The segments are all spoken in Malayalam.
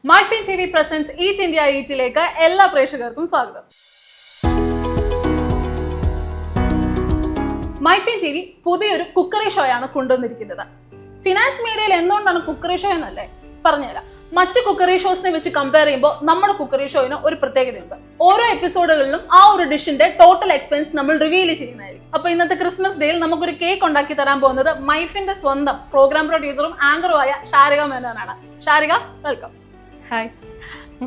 MyFin TV presents eat India ഈറ്റിലേക്ക് എല്ലാ പ്രേക്ഷകർക്കും സ്വാഗതം. മൈഫിൻ ടിവി പുതിയൊരു കുക്കറി ഷോയാണ് കൊണ്ടുവന്നിരിക്കുന്നത്. ഫിനാൻസ് മീഡിയയിൽ എന്തുകൊണ്ടാണ് കുക്കറി ഷോ എന്നല്ലേ പറഞ്ഞുതരാം. മറ്റ് കുക്കറി ഷോസിനെ വെച്ച് കമ്പയർ ചെയ്യുമ്പോൾ നമ്മുടെ കുക്കറി ഷോയിന് ഒരു പ്രത്യേകതയുണ്ട്. ഓരോ എപ്പിസോഡുകളിലും ആ ഒരു ഡിഷിന്റെ ടോട്ടൽ എക്സ്പെൻസ് നമ്മൾ റിവീൽ ചെയ്യുന്നതായിരിക്കും. അപ്പൊ ഇന്നത്തെ ക്രിസ്മസ് ഡേയിൽ നമുക്കൊരു കേക്ക് ഉണ്ടാക്കി തരാൻ പോകുന്നത് മൈഫിന്റെ സ്വന്തം പ്രോഗ്രാം പ്രൊഡ്യൂസറും ആങ്കറുമായ ഷാരിക മേനോനാണ്. ഷാരിക, വെൽക്കം. ഹായ്.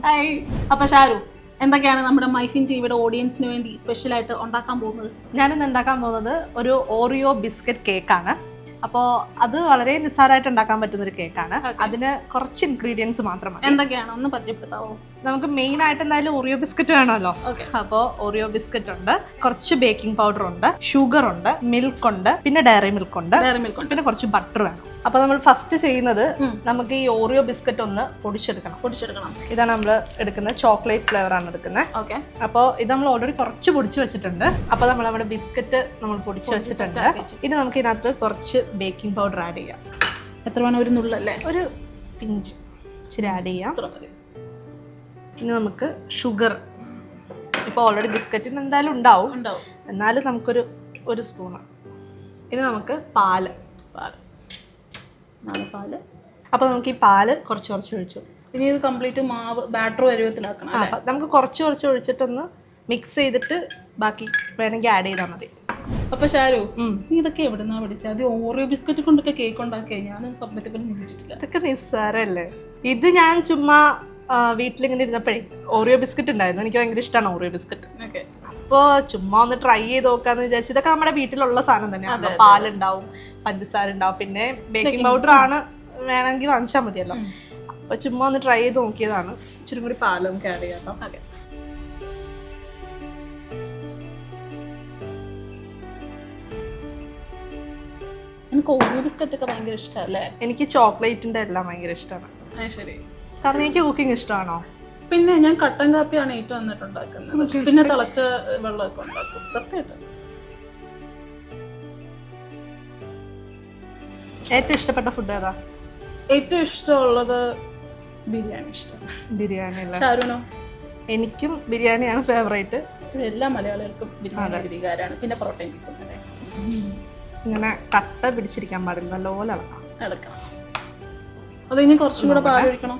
ഹായ്. അപ്പൊ ഷാരു, എന്തൊക്കെയാണ് നമ്മുടെ മൈഫിൻ ടിവിയുടെ ഓഡിയൻസിന് വേണ്ടി സ്പെഷ്യൽ ആയിട്ട് ഉണ്ടാക്കാൻ പോകുന്നത്? ഞാനിന്ന് ഉണ്ടാക്കാൻ പോകുന്നത് ഒരു ഓറിയോ ബിസ്ക്കറ്റ് കേക്കാണ്. അപ്പോൾ അത് വളരെ നിസ്സാരമായിട്ട് ഉണ്ടാക്കാൻ പറ്റുന്ന ഒരു കേക്കാണ്. അതിന് കുറച്ച് ഇൻഗ്രീഡിയൻസ് മാത്രമാണ്. എന്തൊക്കെയാണ് ഒന്ന് പരിചയപ്പെടുത്താവോ? നമുക്ക് മെയിൻ ആയിട്ട് എന്തായാലും ഓറിയോ ബിസ്ക്കറ്റ് വേണമല്ലോ. അപ്പോൾ ഓറിയോ ബിസ്ക്കറ്റ് ഉണ്ട്, കുറച്ച് ബേക്കിംഗ് പൗഡർ ഉണ്ട്, ഷുഗർ ഉണ്ട്, മിൽക്ക് ഉണ്ട്, പിന്നെ ഡയറി മിൽക്ക് ഉണ്ട്, പിന്നെ കുറച്ച് ബട്ടർ വേണം. അപ്പൊ നമ്മൾ ഫസ്റ്റ് ചെയ്യുന്നത് നമുക്ക് ഈ ഓറിയോ ബിസ്ക്കറ്റ് ഒന്ന് പൊടിച്ചെടുക്കണം. ഇതാണ് നമ്മൾ എടുക്കുന്നത്, ചോക്ലേറ്റ് ഫ്ലേവർ ആണ് എടുക്കുന്നത്. അപ്പോൾ ഇത് നമ്മൾ ഓൾറെഡി കുറച്ച് പൊടിച്ച് വെച്ചിട്ടുണ്ട്. അപ്പൊ നമ്മൾ നമ്മുടെ ബിസ്ക്കറ്റ് നമ്മൾ പൊടിച്ച് വെച്ചിട്ടുണ്ട്. ഇനി നമുക്ക് ഇതിനകത്ത് കുറച്ച് ബേക്കിംഗ് പൗഡർ ആഡ് ചെയ്യാം. എത്ര വേണം? ഒരു നുള്ളല്ലേ? ഒരു പിഞ്ച് ഇച്ചിരി ആഡ് ചെയ്യാം. ഇനി നമുക്ക് ഷുഗർ, ഇപ്പോൾ ഓൾറെഡി ബിസ്ക്കറ്റിന് എന്തായാലും ഉണ്ടാവും, എന്നാലും നമുക്കൊരു സ്പൂണ്. ഇനി നമുക്ക് പാല്. അപ്പോൾ നമുക്ക് ഈ പാല് കുറച്ച് ഒഴിച്ചു. ഇനി ഇത് കംപ്ലീറ്റ് മാവ് ബാറ്റർ പരുവത്തിലാക്കണം. നമുക്ക് കുറച്ച് ഒഴിച്ചിട്ടൊന്ന് മിക്സ് ചെയ്തിട്ട് ബാക്കി വേണമെങ്കിൽ ആഡ് ചെയ്താൽ മതി. അപ്പൊ ഷാരു, നീ ഇതൊക്കെ എവിടുന്നാ പഠിച്ചത്? അത് ഓറിയോ ബിസ്ക്കറ്റ് കൊണ്ടൊക്കെ കേക്ക് ഉണ്ടാക്കിയ ഞാൻ സ്വപ്നത്തെ പറ്റി ചിന്തിച്ചിട്ടില്ല. ഇതൊക്കെ നിസ്സാരല്ലേ. ഇത് ഞാൻ ചുമ്മാ വീട്ടിലിങ്ങനെ ഇരുന്നപ്പോഴേ ഓറിയോ ബിസ്ക്കറ്റ് ഉണ്ടായിരുന്നു. എനിക്ക് ഭയങ്കര ഇഷ്ടമാണ് ഓറിയോ ബിസ്ക്കറ്റ്. അപ്പോൾ ചുമ്മാ ഒന്ന് ട്രൈ ചെയ്ത് നോക്കാന്ന് വിചാരിച്ചു. ഇതൊക്കെ നമ്മുടെ വീട്ടിലുള്ള സാധനം തന്നെയാണ്. പാലുണ്ടാവും, പഞ്ചസാര ഉണ്ടാവും, പിന്നെ ബേക്കിംഗ് പൗഡർ ആണ് വേണമെങ്കിൽ വാങ്ങിച്ചാൽ മതിയല്ലോ. അപ്പൊ ചുമ്മാ ഒന്ന് ട്രൈ ചെയ്ത് നോക്കിയതാണ്. ഇച്ചിരി കൂടി പാല് നമുക്ക് ആഡ് ചെയ്യാം. എനിക്ക് ഓറിയോ ബിസ്ക്കറ്റ് ഒക്കെ ഭയങ്കര ഇഷ്ടമല്ലേ? എനിക്ക് ചോക്ലേറ്റിന്റെ എല്ലാം ഭയങ്കര ഇഷ്ടമാണ്. ശരി. കാരണം എനിക്ക് കുക്കിംഗ് ഇഷ്ടമാണോ? പിന്നെ ഞാൻ കട്ടൻ കാപ്പിയാണ് ഏറ്റവും നന്നായിട്ട് ഉണ്ടാക്കുന്നത്. പിന്നെ തിളച്ച വെള്ളമൊക്കെ ഉണ്ടാക്കും. സത്യമായിട്ട് ഏറ്റവും ഇഷ്ടപ്പെട്ട ഫുഡ് ഏതാ? ഏറ്റവും ഇഷ്ടമുള്ളത് ബിരിയാണി. ബിരിയാണി അല്ലേ? ഷാരുനോ? എനിക്കും ബിരിയാണിയാണ് ഫേവറേറ്റ്. എല്ലാ മലയാളികൾക്കും ബിരിയാണി വികാരമാണ്. പിന്നെ പ്രോട്ടീൻ ഇങ്ങനെ കട്ട പിടിച്ചിരിക്കാൻ പാടില്ല, നല്ലപോലെ ഇളക്കണം. അത് ഇനി കുറച്ചും കൂടെ പാലൊഴിക്കണം.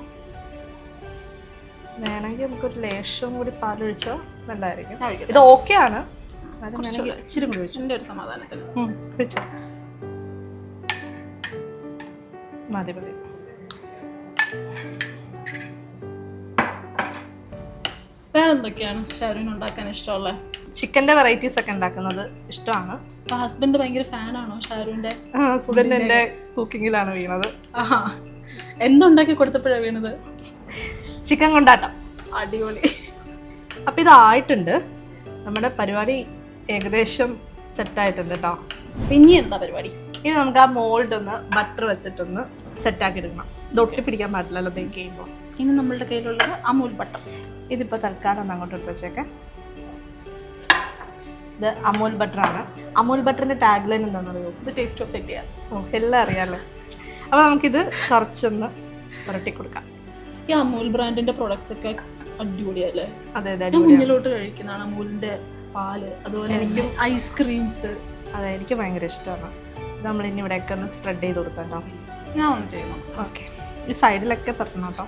വേണമെങ്കിൽ നമുക്കൊരു ലേശം കൂടി പാലൊഴിച്ചോ നല്ലതായിരിക്കും. ഇത് ഓക്കെ ആണ്. ഇച്ചിരി കൂടി ഒഴിച്ചു. എൻ്റെ ഒരു സമാധാനത്തിൽ ഒഴിച്ചോ. മതി. വേറെ എന്തൊക്കെയാണ് ഷാരുവിന് ഉണ്ടാക്കാൻ ഇഷ്ടമുള്ളത്? ചിക്കൻ്റെ വെറൈറ്റീസ് ഒക്കെ ഉണ്ടാക്കുന്നത് ഇഷ്ടമാണ്. അപ്പൊ ഹസ്ബൻഡ് ഭയങ്കര ഫാനാണോ ഷാരുവിന്റെ? ഹസ്ബൻഡ് എൻ്റെ കുക്കിങ്ങിലാണ് വീണത്. എന്തുണ്ടാക്കി കൊടുത്തപ്പോഴാണ് വീണത്? ചിക്കൻ കൊണ്ടാട്ടം. അടിപൊളി. അപ്പം ഇതായിട്ടുണ്ട്. നമ്മുടെ പരിപാടി ഏകദേശം സെറ്റായിട്ടുണ്ട് കേട്ടോ. ഇനി എന്താ പരിപാടി? ഇനി നമുക്ക് ആ മോൾഡ് ഒന്ന് ബട്ടർ വെച്ചിട്ടൊന്ന് സെറ്റാക്കി എടുക്കണം. ഇത് ഒട്ടി പിടിക്കാൻ പാടില്ലല്ലോ ബേക്ക് ചെയ്യുമ്പോൾ. ഇനി നമ്മളുടെ കയ്യിലുള്ളത് അമൂൽ ബട്ടർ. ഇതിപ്പോൾ തൽക്കാലം ഒന്ന് അങ്ങോട്ട് എടുത്ത് വെച്ചേക്കാം. ഇത് അമൂൽ ബട്ടറാണ്. അമൂൽ ബട്ടറിൻ്റെ ടാഗ് ലൈൻ എന്താണെന്നറിയോ? ഇത് ടേസ്റ്റ് ഓഫ് ഇന്ത്യ. എല്ലാം അറിയാമല്ലോ. അപ്പോൾ നമുക്കിത് കുറച്ചൊന്ന് പുരട്ടി കൊടുക്കാം. ഈ അമൂൽ ബ്രാൻഡിന്റെ പ്രൊഡക്ട്സ് ഒക്കെ അടിപൊളിയല്ലേ? അതെ. ഞാൻ കുഞ്ഞിലോട്ട് കഴിക്കുന്നതാണ് അമൂലിന്റെ പാല്, അതുപോലെ എനിക്കും ഐസ്ക്രീംസ്. അതെ, എനിക്ക് ഭയങ്കര ഇഷ്ടമാണ്. ഇത് നമ്മൾ ഇനി ഇവിടെയൊക്കെ ഒന്ന് സ്പ്രെഡ് ചെയ്ത് കൊടുക്കാം കേട്ടോ. ഞാൻ ഒന്ന് ചെയ്യുന്നു. ഓക്കെ. ഈ സൈഡിലൊക്കെ തരണം കേട്ടോ.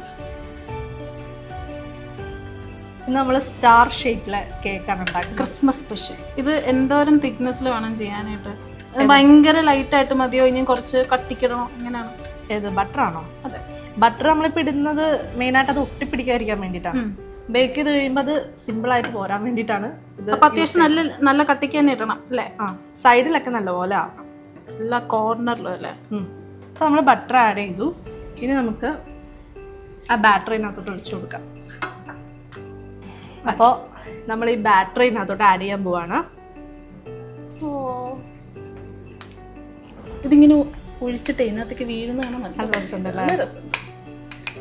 നമ്മൾ സ്റ്റാർ ഷേപ്പിലെ കേക്കാണ് ഉണ്ടാക്കുന്നത്. Christmas special. ഇത് എന്തോരം തിക്നെസ്സിൽ വേണം ചെയ്യാനായിട്ട്? ഭയങ്കര ലൈറ്റ് ആയിട്ട് മതിയോ? ഇനി കുറച്ച് കട്ടിക്കിടണോ? എങ്ങനെയാണ്? ഏത് ബട്ടറാണോ? അതെ. ബട്ടർ നമ്മളിപ്പോൾ ഇടുന്നത് മെയിനായിട്ട് അത് ഒട്ടിപ്പിടിക്കാതിരിക്കാൻ വേണ്ടിയിട്ടാണ്. ബേക്ക് ചെയ്ത് കഴിയുമ്പോൾ അത് സിമ്പിളായിട്ട് പോരാൻ വേണ്ടിയിട്ടാണ്. അപ്പം അത്യാവശ്യം നല്ല കട്ടിക്ക് തന്നെ ഇടണം അല്ലേ? സൈഡിലൊക്കെ നല്ലപോലെ ആവണം, എല്ലാ കോർണറിലും അല്ലേ? അപ്പോൾ നമ്മൾ ബട്ടർ ആഡ് ചെയ്തു. ഇനി നമുക്ക് ആ ബാറ്ററിനകത്തോട്ട് ഒഴിച്ചു കൊടുക്കാം. അപ്പോൾ നമ്മൾ ഈ ബാറ്ററിനകത്തോട്ട് ആഡ് ചെയ്യാൻ പോവാണ്. ഇതിങ്ങനെ ഒഴിച്ചിട്ട് ഇതിനകത്തേക്ക് വീഴുന്നതാണ് നല്ല രസമുണ്ടല്ലേ? നല്ല രസമുണ്ട്.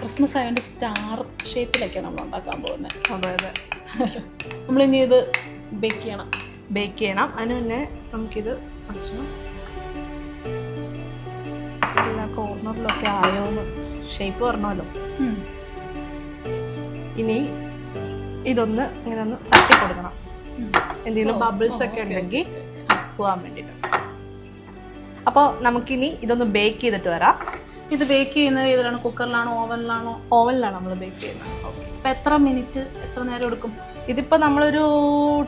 ക്രിസ്മസ് ആയതുകൊണ്ട് സ്റ്റാർ ഷേപ്പിലൊക്കെയാണ് നമ്മൾ ഉണ്ടാക്കാൻ പോകുന്നത്. അതെ. നമ്മളിനി ഇത് ബേക്ക് ചെയ്യണം. അതിന് മുന്നേ നമുക്കിത് എല്ലാ കോർണറിലൊക്കെ ആയോന്ന് ഷേപ്പ് പറഞ്ഞല്ലോ. ഇനി ഇതൊന്ന് ഇങ്ങനെ ഒന്ന് തട്ടി കൊടുക്കണം, എന്തെങ്കിലും ബബിൾസ് ഒക്കെ ഉണ്ടെങ്കിൽ പോകാൻ വേണ്ടിയിട്ട്. അപ്പോൾ നമുക്കിനി ഇതൊന്ന് ബേക്ക് ചെയ്തിട്ട് വരാം. ഇത് ബേക്ക് ചെയ്യുന്നത് ഏതിലാണ്? കുക്കറിലാണോ ഓവനിലാണോ? ഓവനിലാണ് നമ്മൾ ബേക്ക് ചെയ്യുന്നത്. അപ്പം എത്ര മിനിറ്റ്, എത്ര നേരം എടുക്കും? ഇതിപ്പോൾ നമ്മളൊരു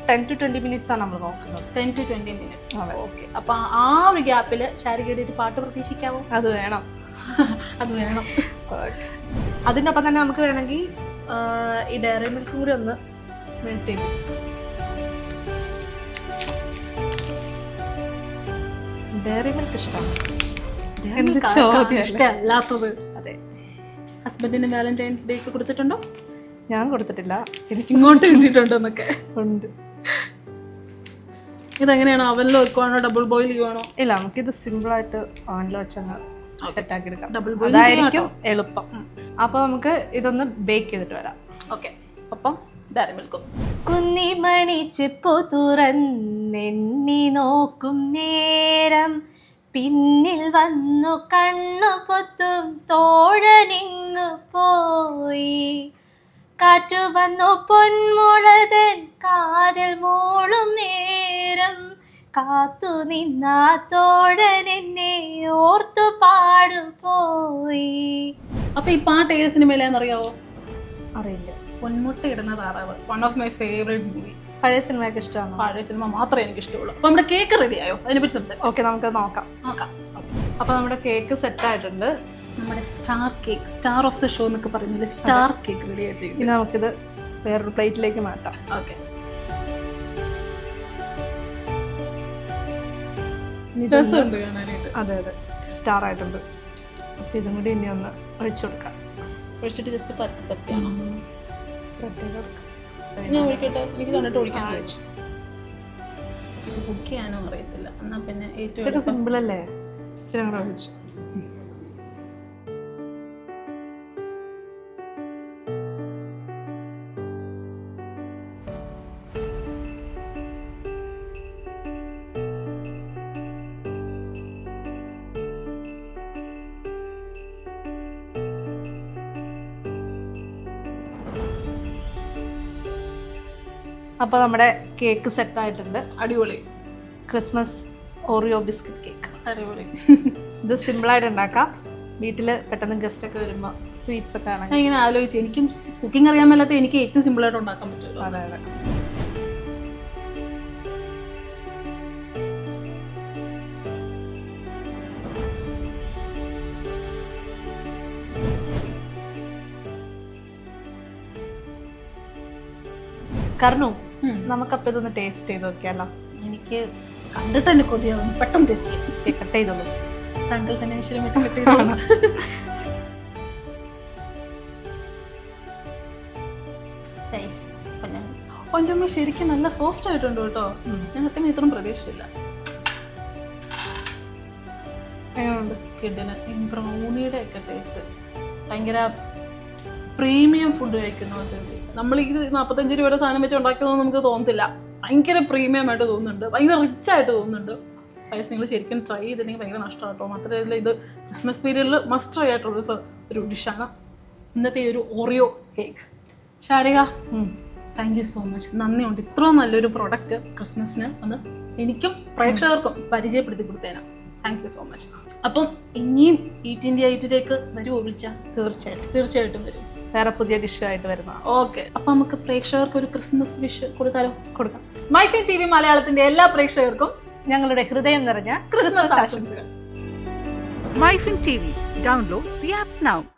10 to 20 minutes ആണ് നമ്മൾ നോക്കുന്നത്. 10 to 20 minutes. ഓക്കെ. അപ്പം ആ ഒരു ഗ്യാപ്പിൽ ശാരികയുടെ ഒരു പാട്ട് പ്രതീക്ഷിക്കാവോ? അത് വേണം. അത് വേണം. അതിൻ്റെ ഒപ്പം തന്നെ നമുക്ക് വേണമെങ്കിൽ ഈ ഡയറി മിൽക്ക് കൂടി ഒന്ന് മെൽറ്റ് ചെയ്ത്. ഡയറി മിൽക്ക് ഇഷ്ടമാണ്. ഇഷ്ടമല്ലാത്തത്? അതെ. ഹസ്ബൻഡിന് വാലന്റൈൻസ് ഡേ ഒക്കെ കൊടുത്തിട്ടുണ്ടോ? ഞാൻ കൊടുത്തിട്ടില്ല, എനിക്ക് ഇങ്ങോട്ട് കിട്ടിയിട്ടുണ്ടോ എന്നൊക്കെ ഉണ്ട്. ഇതെങ്ങനെയാണ്? അവനിൽ വെക്കുവാണോ ഡബിൾ ബോയിൽ ചെയ്യുവാണോ? ഇല്ല, നമുക്കിത് സിമ്പിളായിട്ട് ഓവനിൽ വെച്ചങ്ങ് സെറ്റാക്കി എടുക്കാം. ഡബിൾ ബോയിൽ അതായിരിക്കും എളുപ്പം. അപ്പോൾ നമുക്ക് ഇതൊന്ന് ബേക്ക് ചെയ്തിട്ട് വരാം. ഓക്കെ. അപ്പം ഡയറി മിൽക്കും. കുന്നിമണി ചെപ്പു തുറന്നെണ്ണി നോക്കും നേരം, പിന്നിൽ വന്നു കണ്ണു പൊത്തും തോഴനിങ്ങു പോയി. കാറ്റു വന്നു പൊന്മുളതൻ കാതിൽ മൂളും നേരം, കാത്തു നിന്നാ തോഴൻ എന്നെ ഓർത്തു പാടുപോയി. അപ്പൊ ഈ പാട്ട് ഏത് സിനിമയിലാന്നറിയാവോ? അറിയില്ല. പൊന്മുട്ട ഇടുന്ന താറാവ്, one of my favourite movie. പഴയ സിനിമയൊക്കെ ഇഷ്ടമാണ്. പഴയ സിനിമ മാത്രമേ എനിക്ക് ഇഷ്ടമുള്ളൂ. അപ്പൊ നമ്മുടെ കേക്ക് റെഡി ആയോ? അതിനെപ്പറ്റി സംസാരിക്കാം. ഓക്കെ, നമുക്ക് നോക്കാം. അപ്പോൾ നമ്മുടെ കേക്ക് സെറ്റ് ആയിട്ടുണ്ട്. നമ്മുടെ star cake, star of the show എന്നൊക്കെ പറയുന്നില്ല, സ്റ്റാർ കേക്ക് റെഡി ആയിട്ടുണ്ട്. ഇനി നമുക്കിത് വേറൊരു പ്ലേറ്റിലേക്ക് മാറ്റാം. ഓക്കെ. രസമുണ്ട് കാണാനായിട്ട്. അതെ അതെ, സ്റ്റാർ ആയിട്ടുണ്ട്. അപ്പം ഇതും കൂടി ഇനി ഒന്ന് ഒഴിച്ചു കൊടുക്കാം. ഒഴിച്ചിട്ട് ജസ്റ്റ് പരത്തി പരത്തിയാണോ? സ്പ്രെഡ് ചെയ്ത് കൊടുക്കാം. ഞാൻ ഒഴിക്കട്ടെ? എനിക്ക് കണ്ടിട്ട് ഒഴിക്കാൻ വെച്ചു. കുക്ക് ചെയ്യാനോ അറിയത്തില്ല. എന്നാ പിന്നെ ഇതൊക്കെ സിമ്പിൾ അല്ലേ? ഇച്ചിരി കൂടെ ഒഴിച്ചു. അപ്പോൾ നമ്മുടെ കേക്ക് സെറ്റ് ആയിട്ടുണ്ട്. അടിപൊളി. Christmas Oreo biscuit cake. അടിപൊളി. ഇത് സിമ്പിളായിട്ട് ഉണ്ടാക്കാം. വീട്ടിൽ പെട്ടെന്ന് ഗസ്റ്റ് ഒക്കെ വരുമ്പോൾ സ്വീറ്റ്സ് ഒക്കെ ആണെങ്കിൽ. ഞാൻ ഇങ്ങനെ ആലോചിച്ചു, എനിക്കും കുക്കിംഗ് അറിയാൻ മേലാത്ത എനിക്ക് ഏറ്റവും സിമ്പിളായിട്ട് ഉണ്ടാക്കാൻ പറ്റുമല്ലോ. അതെ അതെ. കർണു, നമുക്കപ്പോൾ ഇതൊന്ന് ടേസ്റ്റ് ചെയ്ത് നോക്കിയാലോ? എനിക്ക് കണ്ടിട്ട് തന്നെ കൊതിയാവും. പെട്ടെന്ന് ടേസ്റ്റ് ചെയ്യാം. കട്ട് ചെയ്തോളൂ. താങ്കൾ തന്നെ ഈശ്വരമായിട്ട് കട്ട് ചെയ്തോളൂ. എൻ്റെ അമ്മ ശരിക്കും നല്ല സോഫ്റ്റ് ആയിട്ടുണ്ട് കേട്ടോ. ഞങ്ങൾക്ക് ഇത്രയും പ്രതീക്ഷയില്ല. കിഡിന് ഈ ബ്രൗണിയുടെ ഒക്കെ ടേസ്റ്റ് ഭയങ്കര പ്രീമിയം ഫുഡ് കഴിക്കുന്ന നമ്മൾ ഈ 45 രൂപയുടെ സാധനം വെച്ച് ഉണ്ടാക്കുന്നതൊന്നും നമുക്ക് തോന്നത്തില്ല. ഭയങ്കര പ്രീമിയം ആയിട്ട് തോന്നുന്നുണ്ട്, ഭയങ്കര റിച്ച് ആയിട്ട് തോന്നുന്നുണ്ട്. പൈസ നിങ്ങൾ ശരിക്കും ട്രൈ ചെയ്തില്ലെങ്കിൽ ഭയങ്കര നഷ്ടമാട്ടോ. മാത്രമല്ല ഇത് ക്രിസ്മസ് പീരീഡിൽ മസ്റ്റ് ട്രൈ ആയിട്ടുള്ള ഒരു ഡിഷാണ് ഇന്നത്തെ ഈ ഒരു Oreo cake. Sharika, thank you so much. നന്ദിയുണ്ട്. ഇത്രയും നല്ലൊരു പ്രൊഡക്റ്റ് ക്രിസ്മസിന് വന്ന് എനിക്കും പ്രേക്ഷകർക്കും പരിചയപ്പെടുത്തി കൊടുത്തേനാ. Thank you so much. അപ്പം ഇനിയും ഈറ്റ് ഇന്ത്യ ഈറ്റിലേക്ക് വരുമോ? വിളിച്ചാൽ തീർച്ചയായിട്ടും വരും. വേറെ പുതിയ ഡിഷായിട്ട് വരുന്ന. ഓക്കെ. അപ്പൊ നമുക്ക് പ്രേക്ഷകർക്ക് ഒരു ക്രിസ്മസ് വിഷ് കൊടുക്കാം. മൈഫിൻ TV മലയാളത്തിന്റെ എല്ലാ പ്രേക്ഷകർക്കും ഞങ്ങളുടെ ഹൃദയം നിറഞ്ഞ ക്രിസ്മസ് ആശംസകൾ. MyFin TV. Download the app now.